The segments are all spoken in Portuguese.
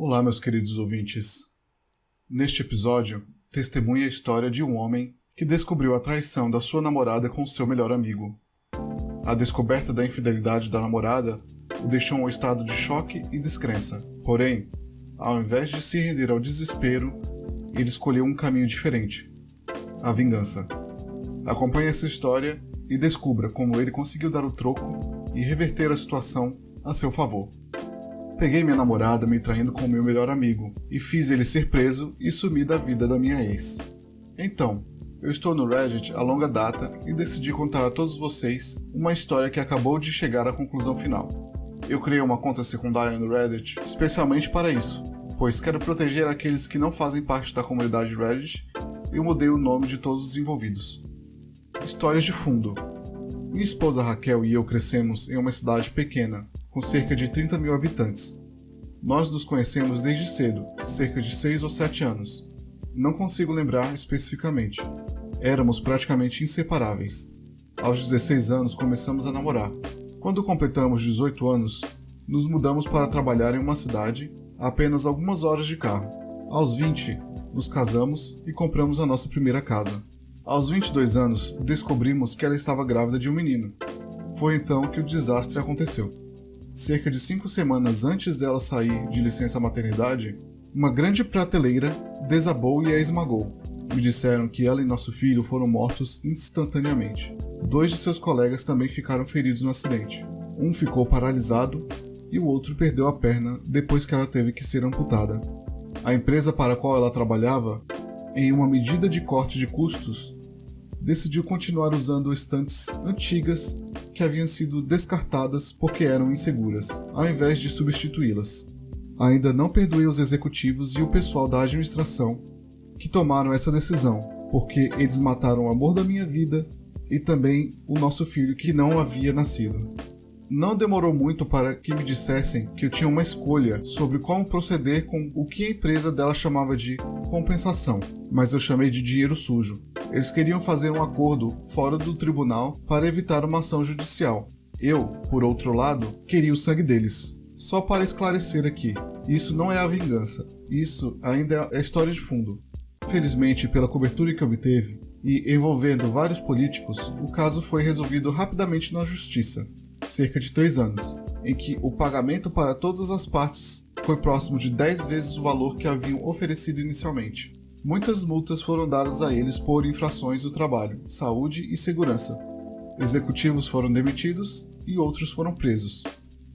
Olá, meus queridos ouvintes. Neste episódio, testemunha a história de um homem que descobriu a traição da sua namorada com seu melhor amigo. A descoberta da infidelidade da namorada o deixou em um estado de choque e descrença. Porém, ao invés de se render ao desespero, ele escolheu um caminho diferente: a vingança. Acompanhe essa história e descubra como ele conseguiu dar o troco e reverter a situação a seu favor. Peguei minha namorada me traindo com meu melhor amigo e fiz ele ser preso e sumir da vida da minha ex. Então, eu estou no Reddit há longa data e decidi contar a todos vocês uma história que acabou de chegar à conclusão final. Eu criei uma conta secundária no Reddit especialmente para isso, pois quero proteger aqueles que não fazem parte da comunidade Reddit e mudei o nome de todos os envolvidos. Histórias de fundo. Minha esposa Raquel e eu crescemos em uma cidade pequena, com cerca de 30 mil habitantes. Nós nos conhecemos desde cedo, cerca de 6 ou 7 anos. Não consigo lembrar especificamente. Éramos praticamente inseparáveis. Aos 16 anos começamos a namorar. Quando completamos 18 anos, nos mudamos para trabalhar em uma cidade a apenas algumas horas de carro. Aos 20, nos casamos e compramos a nossa primeira casa. Aos 22 anos, descobrimos que ela estava grávida de um menino. Foi então que o desastre aconteceu. Cerca de 5 semanas antes dela sair de licença maternidade, uma grande prateleira desabou e a esmagou. Me disseram que ela e nosso filho foram mortos instantaneamente. 2 de seus colegas também ficaram feridos no acidente. Um ficou paralisado e o outro perdeu a perna depois que ela teve que ser amputada. A empresa para a qual ela trabalhava, em uma medida de corte de custos, decidiu continuar usando estantes antigas que haviam sido descartadas porque eram inseguras, ao invés de substituí-las. Ainda não perdoei os executivos e o pessoal da administração que tomaram essa decisão, porque eles mataram o amor da minha vida e também o nosso filho que não havia nascido. Não demorou muito para que me dissessem que eu tinha uma escolha sobre como proceder com o que a empresa dela chamava de compensação, mas eu chamei de dinheiro sujo. Eles queriam fazer um acordo fora do tribunal para evitar uma ação judicial. Eu, por outro lado, queria o sangue deles. Só para esclarecer aqui, isso não é a vingança, isso ainda é a história de fundo. Felizmente, pela cobertura que obteve, e envolvendo vários políticos, o caso foi resolvido rapidamente na justiça. Cerca de 3 anos, em que o pagamento para todas as partes foi próximo de 10 vezes o valor que haviam oferecido inicialmente. Muitas multas foram dadas a eles por infrações do trabalho, saúde e segurança. Executivos foram demitidos e outros foram presos.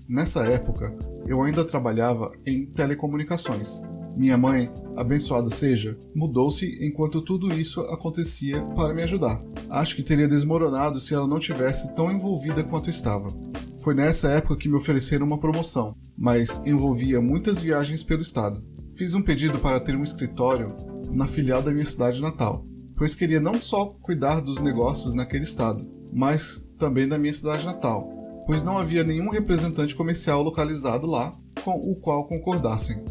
Nessa época, eu ainda trabalhava em telecomunicações. Minha mãe, abençoada seja, mudou-se enquanto tudo isso acontecia para me ajudar. Acho que teria desmoronado se ela não tivesse tão envolvida quanto estava. Foi nessa época que me ofereceram uma promoção, mas envolvia muitas viagens pelo estado. Fiz um pedido para ter um escritório na filial da minha cidade natal, pois queria não só cuidar dos negócios naquele estado, mas também da minha cidade natal, pois não havia nenhum representante comercial localizado lá com o qual concordassem.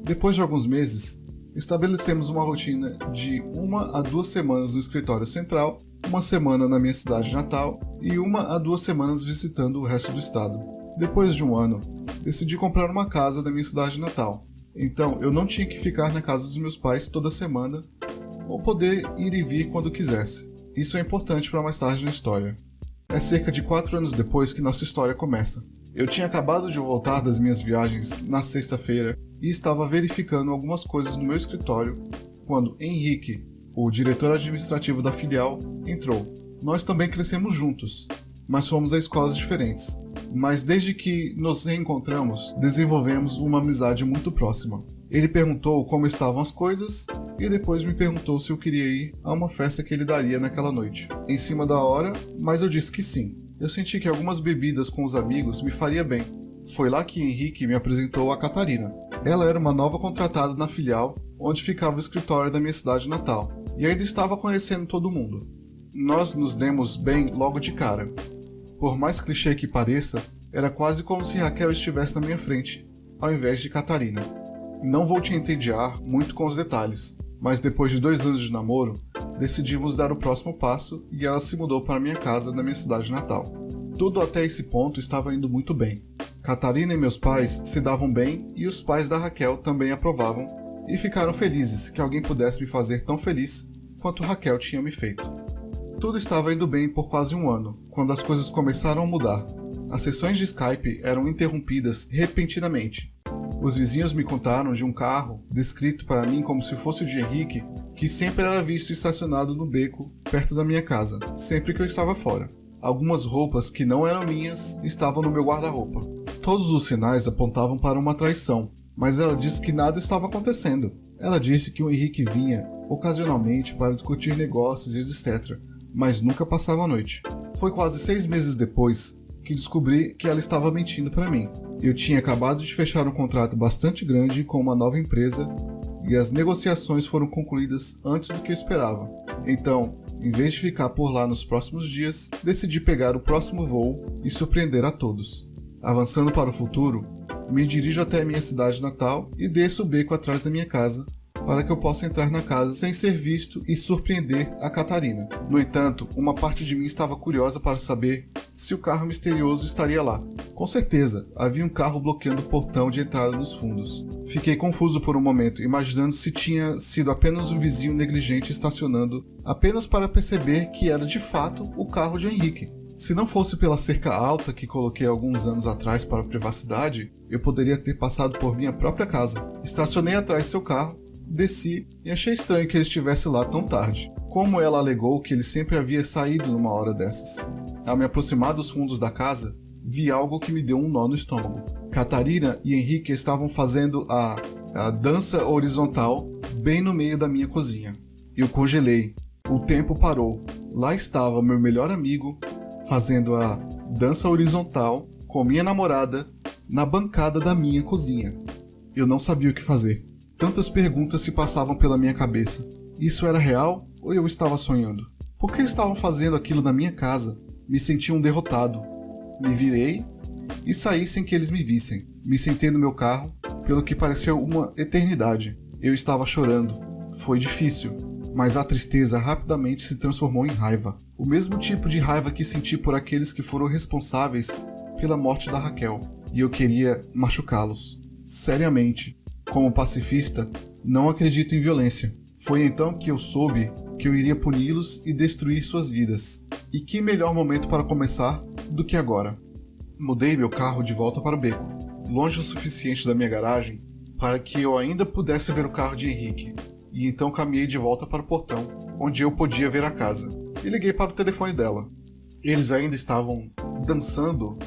Depois de alguns meses, estabelecemos uma rotina de 1 a 2 semanas no escritório central, 1 semana na minha cidade natal e 1 a 2 semanas visitando o resto do estado. Depois de um ano, decidi comprar uma casa na minha cidade natal. Então eu não tinha que ficar na casa dos meus pais toda semana ou poder ir e vir quando quisesse. Isso é importante para mais tarde na história. É cerca de 4 anos depois que nossa história começa. Eu tinha acabado de voltar das minhas viagens na sexta-feira e estava verificando algumas coisas no meu escritório quando Henrique, o diretor administrativo da filial, entrou. Nós também crescemos juntos, mas fomos a escolas diferentes. Mas desde que nos reencontramos, desenvolvemos uma amizade muito próxima. Ele perguntou como estavam as coisas e depois me perguntou se eu queria ir a uma festa que ele daria naquela noite. Em cima da hora, mas eu disse que sim. Eu senti que algumas bebidas com os amigos me faria bem. Foi lá que Henrique me apresentou a Catarina. Ela era uma nova contratada na filial, onde ficava o escritório da minha cidade natal, e ainda estava conhecendo todo mundo. Nós nos demos bem logo de cara. Por mais clichê que pareça, era quase como se Raquel estivesse na minha frente, ao invés de Catarina. Não vou te entediar muito com os detalhes, mas depois de 2 anos de namoro, decidimos dar o próximo passo e ela se mudou para minha casa na minha cidade natal. Tudo até esse ponto estava indo muito bem. Catarina e meus pais se davam bem e os pais da Raquel também aprovavam e ficaram felizes que alguém pudesse me fazer tão feliz quanto Raquel tinha me feito. Tudo estava indo bem por quase um ano, quando as coisas começaram a mudar. As sessões de Skype eram interrompidas repentinamente. Os vizinhos me contaram de um carro, descrito para mim como se fosse o de Henrique, que sempre era visto estacionado no beco, perto da minha casa, sempre que eu estava fora. Algumas roupas que não eram minhas estavam no meu guarda-roupa. Todos os sinais apontavam para uma traição, mas ela disse que nada estava acontecendo. Ela disse que o Henrique vinha, ocasionalmente, para discutir negócios e etc., mas nunca passava a noite. Foi quase 6 meses depois que descobri que ela estava mentindo para mim. Eu tinha acabado de fechar um contrato bastante grande com uma nova empresa e as negociações foram concluídas antes do que eu esperava. Então, em vez de ficar por lá nos próximos dias, decidi pegar o próximo voo e surpreender a todos. Avançando para o futuro, me dirijo até a minha cidade natal e desço o beco atrás da minha casa para que eu possa entrar na casa sem ser visto e surpreender a Catarina. No entanto, uma parte de mim estava curiosa para saber se o carro misterioso estaria lá. Com certeza, havia um carro bloqueando o portão de entrada nos fundos. Fiquei confuso por um momento, imaginando se tinha sido apenas um vizinho negligente estacionando apenas para perceber que era de fato o carro de Henrique. Se não fosse pela cerca alta que coloquei alguns anos atrás para a privacidade, eu poderia ter passado por minha própria casa. Estacionei atrás de seu carro, desci e achei estranho que ele estivesse lá tão tarde. Como ela alegou que ele sempre havia saído numa hora dessas. Ao me aproximar dos fundos da casa, vi algo que me deu um nó no estômago. Catarina e Henrique estavam fazendo a dança horizontal bem no meio da minha cozinha. Eu congelei. O tempo parou. Lá estava meu melhor amigo fazendo a dança horizontal com minha namorada na bancada da minha cozinha. Eu não sabia o que fazer. Tantas perguntas se passavam pela minha cabeça. Isso era real ou eu estava sonhando? Por que estavam fazendo aquilo na minha casa? Me senti um derrotado. Me virei e saí sem que eles me vissem. Me sentei no meu carro, pelo que pareceu uma eternidade. Eu estava chorando. Foi difícil, mas a tristeza rapidamente se transformou em raiva. O mesmo tipo de raiva que senti por aqueles que foram responsáveis pela morte da Raquel. E eu queria machucá-los. Seriamente. Como pacifista, não acredito em violência. Foi então que eu soube que eu iria puni-los e destruir suas vidas. E que melhor momento para começar do que agora. Mudei meu carro de volta para o beco, longe o suficiente da minha garagem para que eu ainda pudesse ver o carro de Henrique. E então caminhei de volta para o portão, onde eu podia ver a casa, e liguei para o telefone dela. Eles ainda estavam dançando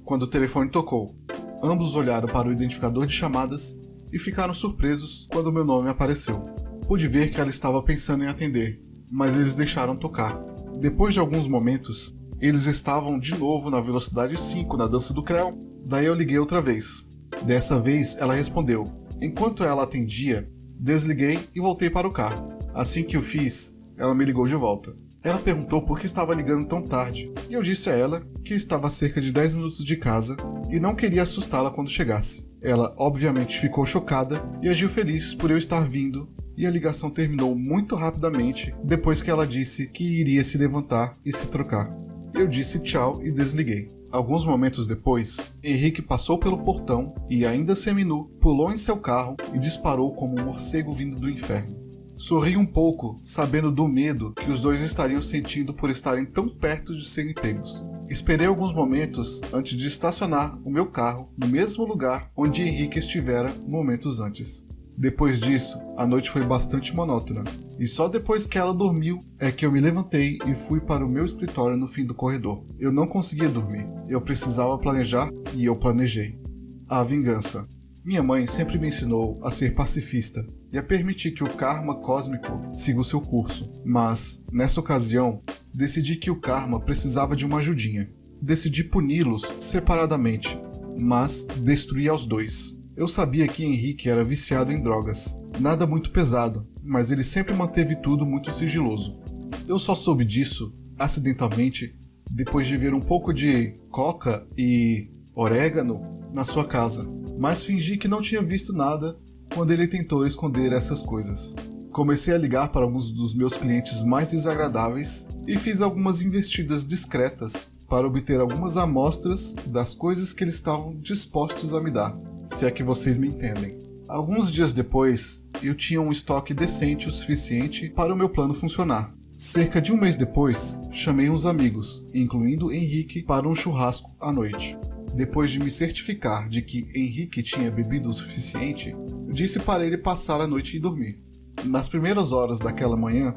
quando o telefone tocou. Ambos olharam para o identificador de chamadas e ficaram surpresos quando meu nome apareceu. Pude ver que ela estava pensando em atender, mas eles deixaram tocar. Depois de alguns momentos, eles estavam de novo na velocidade 5 na dança do Creu. Daí eu liguei outra vez. Dessa vez ela respondeu. Enquanto ela atendia, desliguei e voltei para o carro. Assim que o fiz, ela me ligou de volta. Ela perguntou por que estava ligando tão tarde, e eu disse a ela que estava a cerca de 10 minutos de casa e não queria assustá-la quando chegasse. Ela obviamente ficou chocada e agiu feliz por eu estar vindo, e a ligação terminou muito rapidamente depois que ela disse que iria se levantar e se trocar. Eu disse tchau e desliguei. Alguns momentos depois, Henrique passou pelo portão e, ainda seminu, pulou em seu carro e disparou como um morcego vindo do inferno. Sorri um pouco, sabendo do medo que os dois estariam sentindo por estarem tão perto de serem pegos. Esperei alguns momentos antes de estacionar o meu carro no mesmo lugar onde Henrique estivera momentos antes. Depois disso, a noite foi bastante monótona, e só depois que ela dormiu é que eu me levantei e fui para o meu escritório no fim do corredor. Eu não conseguia dormir, eu precisava planejar e eu planejei. A vingança. Minha mãe sempre me ensinou a ser pacifista e a permitir que o karma cósmico siga o seu curso, mas, nessa ocasião, decidi que o karma precisava de uma ajudinha. Decidi puni-los separadamente, mas destruir aos dois. Eu sabia que Henrique era viciado em drogas, nada muito pesado, mas ele sempre manteve tudo muito sigiloso. Eu só soube disso, acidentalmente, depois de ver um pouco de coca e orégano na sua casa, mas fingi que não tinha visto nada quando ele tentou esconder essas coisas. Comecei a ligar para alguns dos meus clientes mais desagradáveis e fiz algumas investidas discretas para obter algumas amostras das coisas que eles estavam dispostos a me dar, se é que vocês me entendem. Alguns dias depois, eu tinha um estoque decente o suficiente para o meu plano funcionar. Cerca de um mês depois, chamei uns amigos, incluindo Henrique, para um churrasco à noite. Depois de me certificar de que Henrique tinha bebido o suficiente, eu disse para ele passar a noite e dormir. Nas primeiras horas daquela manhã,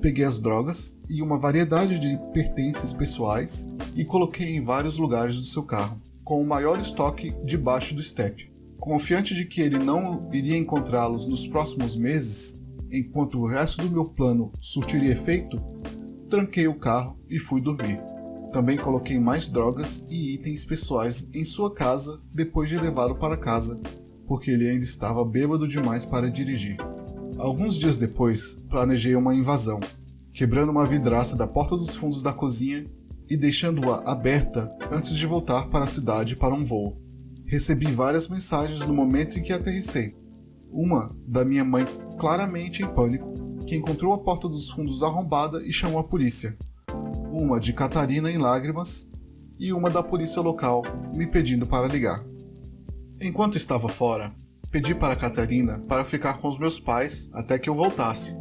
peguei as drogas e uma variedade de pertences pessoais e coloquei em vários lugares do seu carro, com o maior estoque debaixo do step. Confiante de que ele não iria encontrá-los nos próximos meses, enquanto o resto do meu plano surtiria efeito, tranquei o carro e fui dormir. Também coloquei mais drogas e itens pessoais em sua casa depois de levá-lo para casa, porque ele ainda estava bêbado demais para dirigir. Alguns dias depois, planejei uma invasão, quebrando uma vidraça da porta dos fundos da cozinha e deixando-a aberta antes de voltar para a cidade para um voo. Recebi várias mensagens no momento em que aterrissei. Uma da minha mãe, claramente em pânico, que encontrou a porta dos fundos arrombada e chamou a polícia. Uma de Catarina em lágrimas e uma da polícia local me pedindo para ligar. Enquanto estava fora, pedi para Catarina para ficar com os meus pais até que eu voltasse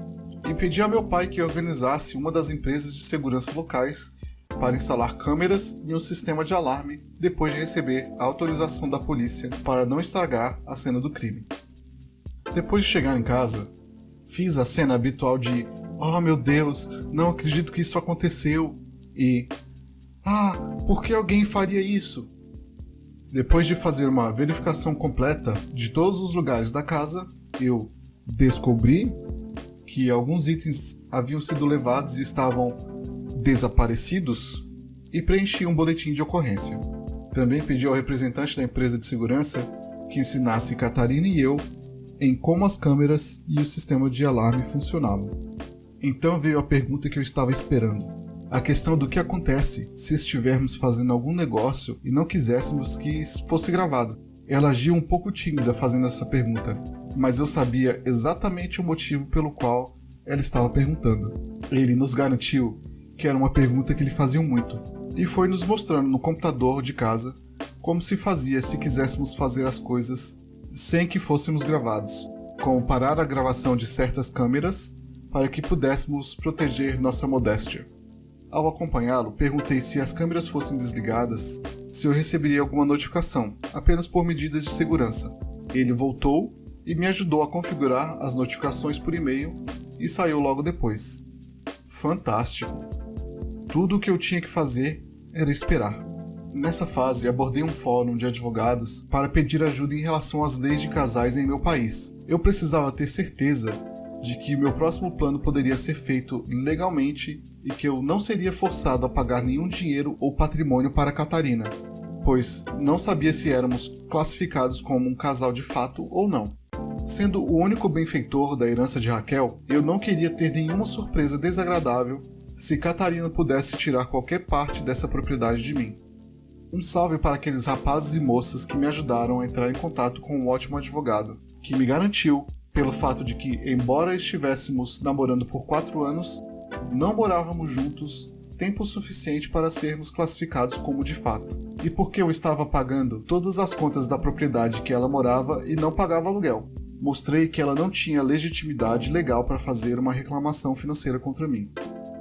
e pedi a meu pai que organizasse uma das empresas de segurança locais para instalar câmeras e um sistema de alarme depois de receber a autorização da polícia para não estragar a cena do crime. Depois de chegar em casa, fiz a cena habitual de "Oh meu Deus, não acredito que isso aconteceu" e "Ah, por que alguém faria isso?". Depois de fazer uma verificação completa de todos os lugares da casa, eu descobri que alguns itens haviam sido levados e estavam desaparecidos e preenchi um boletim de ocorrência. Também pedi ao representante da empresa de segurança que ensinasse Catarina e eu em como as câmeras e o sistema de alarme funcionavam. Então veio a pergunta que eu estava esperando. A questão do que acontece se estivermos fazendo algum negócio e não quiséssemos que fosse gravado. Ela agiu um pouco tímida fazendo essa pergunta, mas eu sabia exatamente o motivo pelo qual ela estava perguntando. Ele nos garantiu que era uma pergunta que lhe faziam muito, e foi nos mostrando no computador de casa como se fazia se quiséssemos fazer as coisas sem que fôssemos gravados, como parar a gravação de certas câmeras para que pudéssemos proteger nossa modéstia. Ao acompanhá-lo, perguntei se as câmeras fossem desligadas, se eu receberia alguma notificação, apenas por medidas de segurança. Ele voltou e me ajudou a configurar as notificações por e-mail e saiu logo depois. Fantástico! Tudo o que eu tinha que fazer era esperar. Nessa fase, abordei um fórum de advogados para pedir ajuda em relação às leis de casais em meu país. Eu precisava ter certeza de que meu próximo plano poderia ser feito legalmente e que eu não seria forçado a pagar nenhum dinheiro ou patrimônio para Catarina, pois não sabia se éramos classificados como um casal de fato ou não. Sendo o único benfeitor da herança de Raquel, eu não queria ter nenhuma surpresa desagradável se Catarina pudesse tirar qualquer parte dessa propriedade de mim. Um salve para aqueles rapazes e moças que me ajudaram a entrar em contato com um ótimo advogado, que me garantiu, pelo fato de que, embora estivéssemos namorando por 4 anos, não morávamos juntos tempo suficiente para sermos classificados como de fato, e porque eu estava pagando todas as contas da propriedade que ela morava e não pagava aluguel. Mostrei que ela não tinha legitimidade legal para fazer uma reclamação financeira contra mim.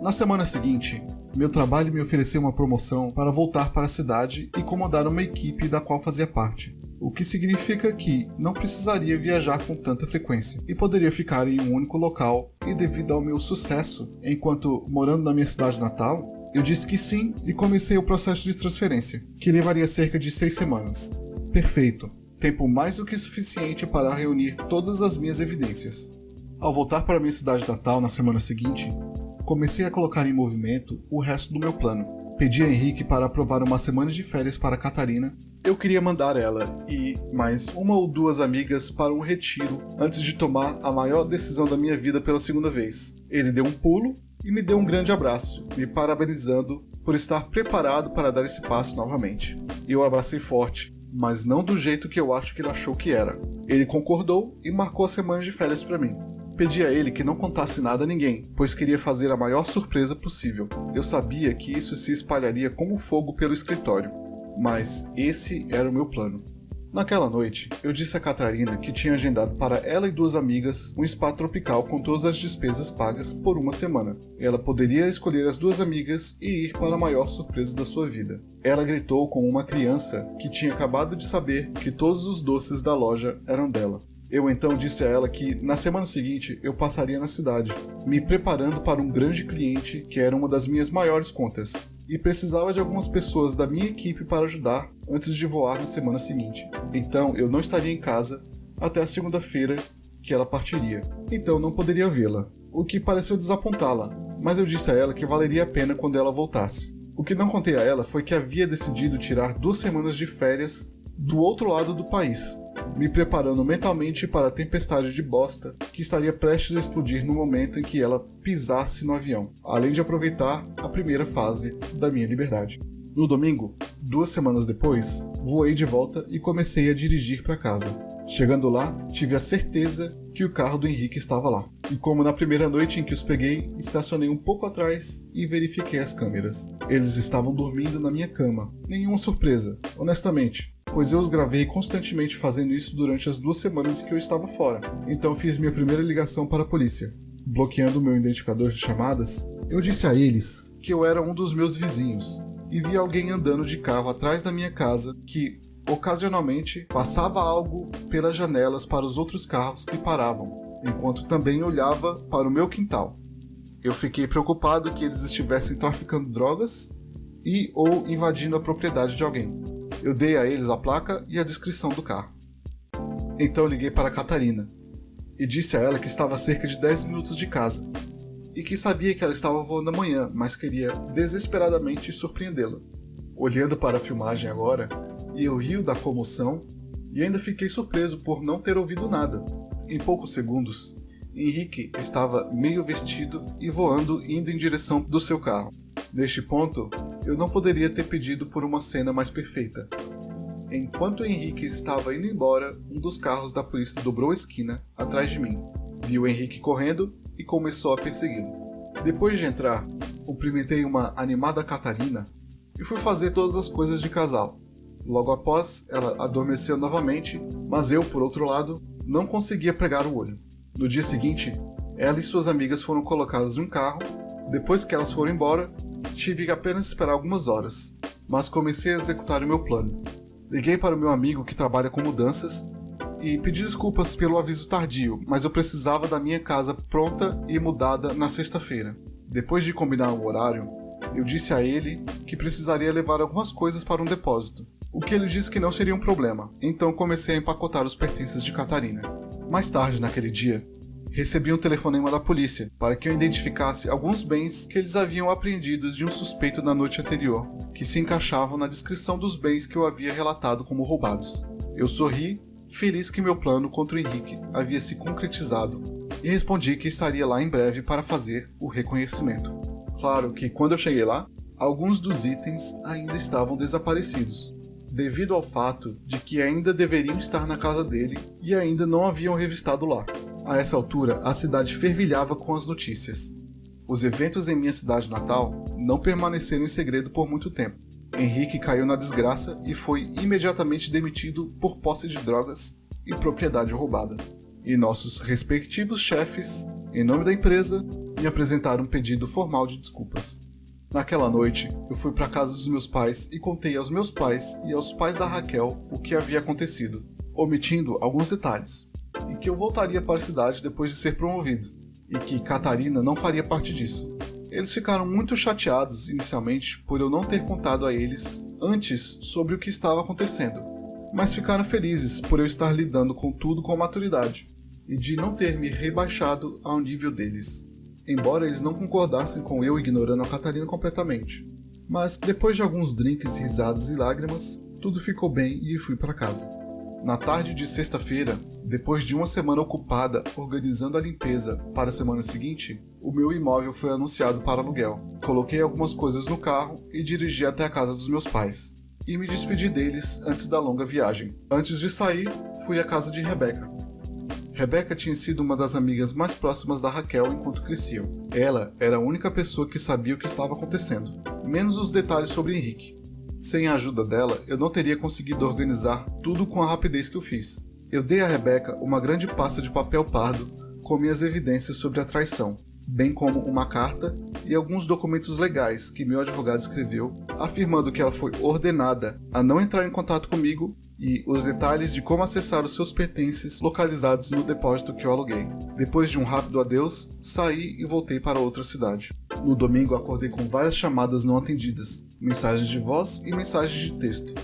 Na semana seguinte, meu trabalho me ofereceu uma promoção para voltar para a cidade e comandar uma equipe da qual fazia parte, o que significa que não precisaria viajar com tanta frequência e poderia ficar em um único local, e devido ao meu sucesso enquanto morando na minha cidade natal, eu disse que sim e comecei o processo de transferência, que levaria cerca de 6 semanas. Perfeito, tempo mais do que suficiente para reunir todas as minhas evidências. Ao voltar para minha cidade natal na semana seguinte, comecei a colocar em movimento o resto do meu plano. Pedi a Henrique para aprovar uma semana de férias para Catarina. Eu queria mandar ela e mais 1 ou 2 amigas para um retiro antes de tomar a maior decisão da minha vida pela segunda vez. Ele deu um pulo e me deu um grande abraço, me parabenizando por estar preparado para dar esse passo novamente. Eu o abracei forte, mas não do jeito que eu acho que ele achou que era. Ele concordou e marcou a semana de férias para mim. pedi a ele que não contasse nada a ninguém, pois queria fazer a maior surpresa possível. Eu sabia que isso se espalharia como fogo pelo escritório, mas esse era o meu plano. Naquela noite, eu disse a Catarina que tinha agendado para ela e 2 amigas um spa tropical com todas as despesas pagas por uma semana. Ela poderia escolher as 2 amigas e ir para a maior surpresa da sua vida. Ela gritou como uma criança que tinha acabado de saber que todos os doces da loja eram dela. Eu então disse a ela que, na semana seguinte, eu passaria na cidade, me preparando para um grande cliente que era uma das minhas maiores contas, e precisava de algumas pessoas da minha equipe para ajudar antes de voar na semana seguinte. Então eu não estaria em casa até a segunda-feira que ela partiria, então não poderia vê-la, o que pareceu desapontá-la, mas eu disse a ela que valeria a pena quando ela voltasse. O que não contei a ela foi que havia decidido tirar 2 semanas de férias do outro lado do país, me preparando mentalmente para a tempestade de bosta que estaria prestes a explodir no momento em que ela pisasse no avião, além de aproveitar a primeira fase da minha liberdade. No domingo, 2 semanas depois, voei de volta e comecei a dirigir para casa. Chegando lá, tive a certeza que o carro do Henrique estava lá. E como na primeira noite em que os peguei, estacionei um pouco atrás e verifiquei as câmeras. Eles estavam dormindo na minha cama. Nenhuma surpresa, honestamente, pois eu os gravei constantemente fazendo isso durante as 2 semanas em que eu estava fora. Então fiz minha primeira ligação para a polícia. Bloqueando o meu identificador de chamadas, eu disse a eles que eu era um dos meus vizinhos e vi alguém andando de carro atrás da minha casa que, ocasionalmente, passava algo pelas janelas para os outros carros que paravam, enquanto também olhava para o meu quintal. Eu fiquei preocupado que eles estivessem traficando drogas e ou invadindo a propriedade de alguém. Eu dei a eles a placa e a descrição do carro. Então liguei para a Catarina e disse a ela que estava a cerca de 10 minutos de casa e que sabia que ela estava voando amanhã, mas queria desesperadamente surpreendê-la. Olhando para a filmagem agora, eu rio da comoção e ainda fiquei surpreso por não ter ouvido nada. Em poucos segundos, Henrique estava meio vestido e voando indo em direção do seu carro. Neste ponto, eu não poderia ter pedido por uma cena mais perfeita. Enquanto Henrique estava indo embora, um dos carros da polícia dobrou a esquina atrás de mim. Viu Henrique correndo e começou a persegui-lo. Depois de entrar, cumprimentei uma animada Catarina e fui fazer todas as coisas de casal. Logo após, ela adormeceu novamente, mas eu, por outro lado, não conseguia pregar o olho. No dia seguinte, ela e suas amigas foram colocadas em um carro. Depois que elas foram embora, tive que apenas esperar algumas horas, mas comecei a executar o meu plano. Liguei para o meu amigo que trabalha com mudanças e pedi desculpas pelo aviso tardio, mas eu precisava da minha casa pronta e mudada na sexta-feira. Depois de combinar o horário, eu disse a ele que precisaria levar algumas coisas para um depósito, o que ele disse que não seria um problema, então comecei a empacotar os pertences de Catarina. Mais tarde naquele dia, recebi um telefonema da polícia para que eu identificasse alguns bens que eles haviam apreendidos de um suspeito da noite anterior, que se encaixavam na descrição dos bens que eu havia relatado como roubados. Eu sorri, feliz que meu plano contra o Henrique havia se concretizado, e respondi que estaria lá em breve para fazer o reconhecimento. Claro que quando eu cheguei lá, alguns dos itens ainda estavam desaparecidos, devido ao fato de que ainda deveriam estar na casa dele e ainda não haviam revistado lá. A essa altura, a cidade fervilhava com as notícias. Os eventos em minha cidade natal não permaneceram em segredo por muito tempo. Henrique caiu na desgraça e foi imediatamente demitido por posse de drogas e propriedade roubada. E nossos respectivos chefes, em nome da empresa, me apresentaram um pedido formal de desculpas. Naquela noite, eu fui para a casa dos meus pais e contei aos meus pais e aos pais da Raquel o que havia acontecido, omitindo alguns detalhes, e que eu voltaria para a cidade depois de ser promovido, e que Catarina não faria parte disso. Eles ficaram muito chateados inicialmente por eu não ter contado a eles antes sobre o que estava acontecendo, mas ficaram felizes por eu estar lidando com tudo com maturidade, e de não ter me rebaixado ao nível deles. Embora eles não concordassem com eu ignorando a Catarina completamente. Mas depois de alguns drinks, risadas e lágrimas, tudo ficou bem e fui para casa. Na tarde de sexta-feira, depois de uma semana ocupada organizando a limpeza para a semana seguinte, o meu imóvel foi anunciado para aluguel. Coloquei algumas coisas no carro e dirigi até a casa dos meus pais. E me despedi deles antes da longa viagem. Antes de sair, fui à casa de Rebeca. Rebecca tinha sido uma das amigas mais próximas da Raquel enquanto cresciam. Ela era a única pessoa que sabia o que estava acontecendo, menos os detalhes sobre Henrique. Sem a ajuda dela, eu não teria conseguido organizar tudo com a rapidez que eu fiz. Eu dei a Rebecca uma grande pasta de papel pardo com minhas evidências sobre a traição, bem como uma carta e alguns documentos legais que meu advogado escreveu, afirmando que ela foi ordenada a não entrar em contato comigo e os detalhes de como acessar os seus pertences localizados no depósito que eu aluguei. Depois de um rápido adeus, saí e voltei para outra cidade. No domingo acordei com várias chamadas não atendidas, mensagens de voz e mensagens de texto.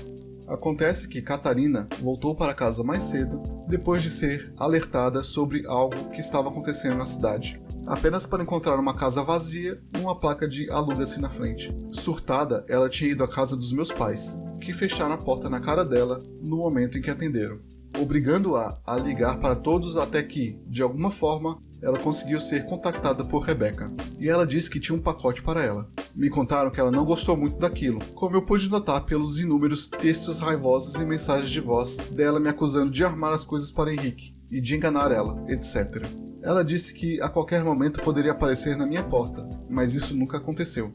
Acontece que Catarina voltou para casa mais cedo depois de ser alertada sobre algo que estava acontecendo na cidade, apenas para encontrar uma casa vazia e uma placa de aluga-se na frente. Surtada, ela tinha ido à casa dos meus pais, que fecharam a porta na cara dela no momento em que atenderam, obrigando-a a ligar para todos até que, de alguma forma, ela conseguiu ser contactada por Rebecca, e ela disse que tinha um pacote para ela. Me contaram que ela não gostou muito daquilo, como eu pude notar pelos inúmeros textos raivosos e mensagens de voz dela me acusando de armar as coisas para Henrique e de enganar ela, etc. Ela disse que a qualquer momento poderia aparecer na minha porta, mas isso nunca aconteceu.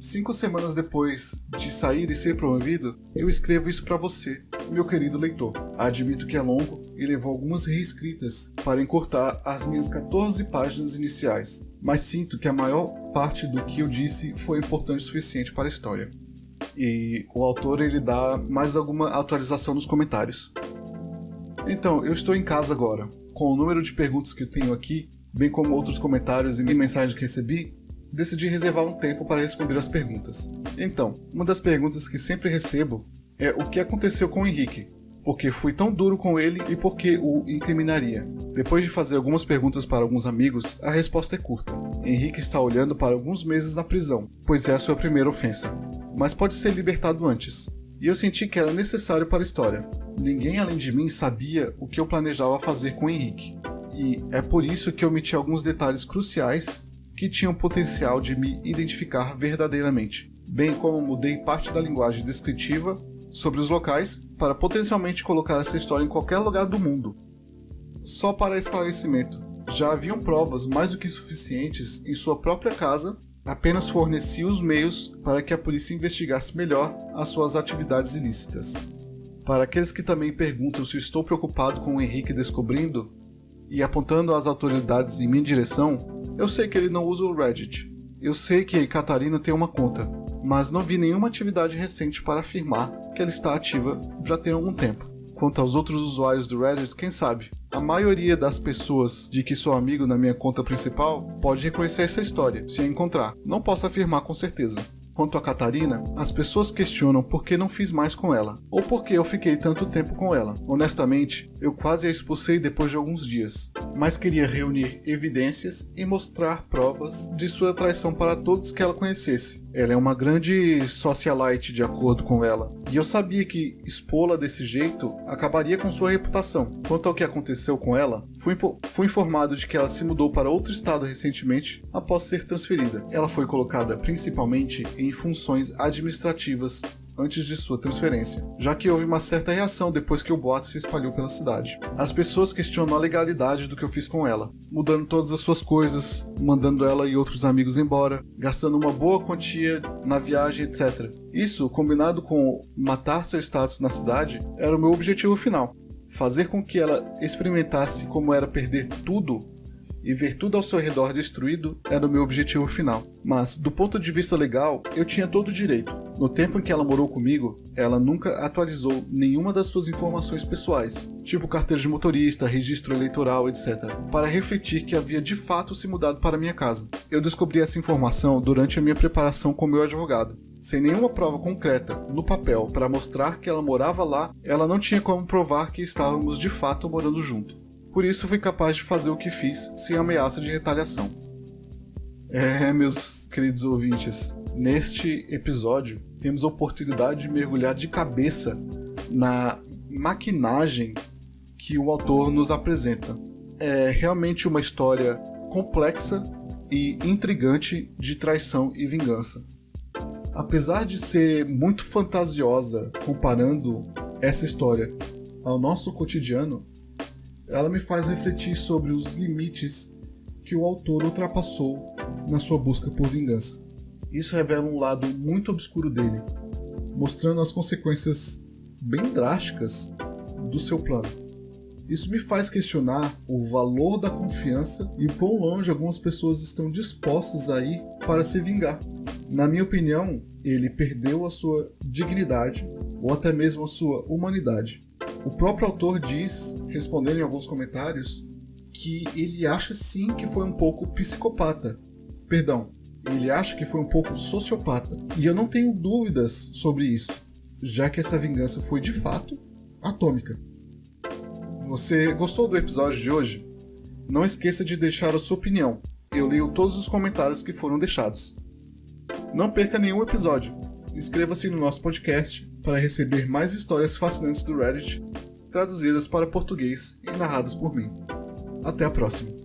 5 semanas depois de sair e ser promovido, eu escrevo isso para você, meu querido leitor. Admito que é longo e levou algumas reescritas para encurtar as minhas 14 páginas iniciais, mas sinto que a maior parte do que eu disse foi importante o suficiente para a história. E o autor ele dá mais alguma atualização nos comentários. Então, eu estou em casa agora. Com o número de perguntas que eu tenho aqui, bem como outros comentários e mensagens que recebi, decidi reservar um tempo para responder as perguntas. Então, uma das perguntas que sempre recebo é o que aconteceu com o Henrique, porque fui tão duro com ele e por que o incriminaria. Depois de fazer algumas perguntas para alguns amigos, a resposta é curta. Henrique está olhando para alguns meses na prisão, pois é a sua primeira ofensa, mas pode ser libertado antes. E eu senti que era necessário para a história. Ninguém além de mim sabia o que eu planejava fazer com o Henrique, e é por isso que eu omiti alguns detalhes cruciais que tinham potencial de me identificar verdadeiramente, bem como mudei parte da linguagem descritiva sobre os locais para potencialmente colocar essa história em qualquer lugar do mundo. Só para esclarecimento, já haviam provas mais do que suficientes em sua própria casa, apenas fornecia os meios para que a polícia investigasse melhor as suas atividades ilícitas. Para aqueles que também perguntam se estou preocupado com o Henrique descobrindo e apontando as autoridades em minha direção, eu sei que ele não usa o Reddit. Eu sei que Catarina tem uma conta, mas não vi nenhuma atividade recente para afirmar que ela está ativa já tem algum tempo. Quanto aos outros usuários do Reddit, quem sabe? A maioria das pessoas de que sou amigo na minha conta principal pode reconhecer essa história, se a encontrar. Não posso afirmar com certeza. Quanto a Catarina, as pessoas questionam por que não fiz mais com ela, ou por que eu fiquei tanto tempo com ela. Honestamente, eu quase a expulsei depois de alguns dias, mas queria reunir evidências e mostrar provas de sua traição para todos que ela conhecesse. Ela é uma grande socialite de acordo com ela, e eu sabia que expô-la desse jeito acabaria com sua reputação. Quanto ao que aconteceu com ela, fui informado de que ela se mudou para outro estado recentemente após ser transferida. Ela foi colocada principalmente em funções administrativas antes de sua transferência, já que houve uma certa reação depois que o boato se espalhou pela cidade. As pessoas questionam a legalidade do que eu fiz com ela, mudando todas as suas coisas, mandando ela e outros amigos embora, gastando uma boa quantia na viagem, etc. Isso, combinado com matar seu status na cidade, era o meu objetivo final. Fazer com que ela experimentasse como era perder tudo e ver tudo ao seu redor destruído era o meu objetivo final. Mas, do ponto de vista legal, eu tinha todo o direito. No tempo em que ela morou comigo, ela nunca atualizou nenhuma das suas informações pessoais, tipo carteira de motorista, registro eleitoral, etc., para refletir que havia de fato se mudado para minha casa. Eu descobri essa informação durante a minha preparação com meu advogado. Sem nenhuma prova concreta no papel para mostrar que ela morava lá, ela não tinha como provar que estávamos de fato morando junto. Por isso fui capaz de fazer o que fiz sem ameaça de retaliação. Meus queridos ouvintes, neste episódio temos a oportunidade de mergulhar de cabeça na maquinagem que o autor nos apresenta. É realmente uma história complexa e intrigante de traição e vingança. Apesar de ser muito fantasiosa comparando essa história ao nosso cotidiano, ela me faz refletir sobre os limites que o autor ultrapassou na sua busca por vingança. Isso revela um lado muito obscuro dele, mostrando as consequências bem drásticas do seu plano. Isso me faz questionar o valor da confiança e o quão longe algumas pessoas estão dispostas a ir para se vingar. Na minha opinião, ele perdeu a sua dignidade ou até mesmo a sua humanidade. O próprio autor diz, respondendo em alguns comentários, que ele acha sim que foi um pouco psicopata. Perdão, ele acha que foi um pouco sociopata. E eu não tenho dúvidas sobre isso, já que essa vingança foi de fato atômica. Você gostou do episódio de hoje? Não esqueça de deixar a sua opinião. Eu leio todos os comentários que foram deixados. Não perca nenhum episódio. Inscreva-se no nosso podcast para receber mais histórias fascinantes do Reddit, traduzidas para português e narradas por mim. Até a próxima.